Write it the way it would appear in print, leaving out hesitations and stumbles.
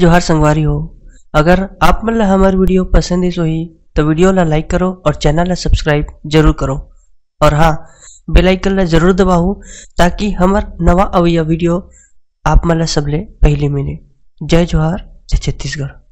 जोहार संगवारी हो। अगर आप मन ला हमार वीडियो पसंद ही सोही तो वीडियो ला लाइक करो और चैनल ला सब्सक्राइब जरूर करो। और हाँ, बेल आइकन ला जरूर दबाओ ताकि हमार नवा अवैया वीडियो आप मन ला सबले पहले मिले। जय जोहार, जय छत्तीसगढ़।